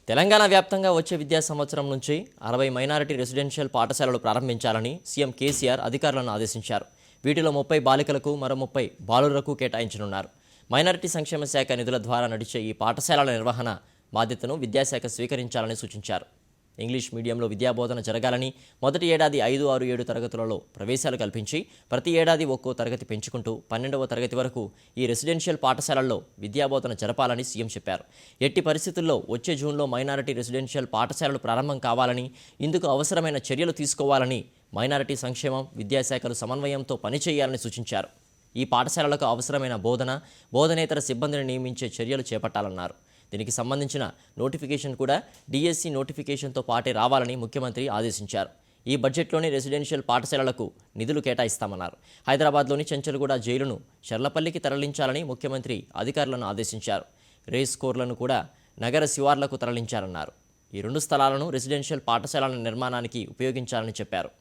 తెలంగాణ వ్యాప్తంగా వచ్చే విద్యా సంవత్సరం నుంచి 60 మైనారిటీ రెసిడెన్షియల్ పాఠశాలలు ప్రారంభించాలని సీఎం కేసీఆర్ అధికారులను ఆదేశించారు. వీటిలో 30 బాలికలకు మరో 30 బాలురకు కేటాయించనున్నారు. మైనారిటీ సంక్షేమ శాఖ నిధుల ద్వారా నడిచే ఈ పాఠశాలల నిర్వహణ బాధ్యతను విద్యాశాఖ స్వీకరించాలని సూచించారు. ఇంగ్లీష్ మీడియంలో విద్యాబోధన జరగాలని, మొదటి ఏడాది 5, 6, 7 తరగతులలో ప్రవేశాలు కల్పించి ప్రతి ఏడాది ఒక్కో తరగతి పెంచుకుంటూ 12వ తరగతి వరకు ఈ రెసిడెన్షియల్ పాఠశాలల్లో విద్యాబోధన జరపాలని సీఎం చెప్పారు. ఎట్టి పరిస్థితుల్లో వచ్చే జూన్లో మైనారిటీ రెసిడెన్షియల్ పాఠశాలలు ప్రారంభం కావాలని, ఇందుకు అవసరమైన చర్యలు తీసుకోవాలని మైనారిటీ సంక్షేమం, విద్యాశాఖలు సమన్వయంతో పనిచేయాలని సూచించారు. ఈ పాఠశాలలకు అవసరమైన బోధనేతర సిబ్బందిని నియమించే చర్యలు చేపట్టాలన్నారు. దీనికి సంబంధించిన నోటిఫికేషన్ కూడా డిఎస్సి నోటిఫికేషన్తో పాటే రావాలని ముఖ్యమంత్రి ఆదేశించారు. ఈ బడ్జెట్లోని రెసిడెన్షియల్ పాఠశాలలకు నిధులు కేటాయిస్తామన్నారు. హైదరాబాద్లోని చెంచల్గూడ జైలును చర్లపల్లికి తరలించాలని ముఖ్యమంత్రి అధికారులను ఆదేశించారు. రేస్ కోర్లను కూడా నగర శివార్లకు తరలించారన్నారు. ఈ 2 స్థలాలను రెసిడెన్షియల్ పాఠశాలల నిర్మాణానికి ఉపయోగించాలని చెప్పారు.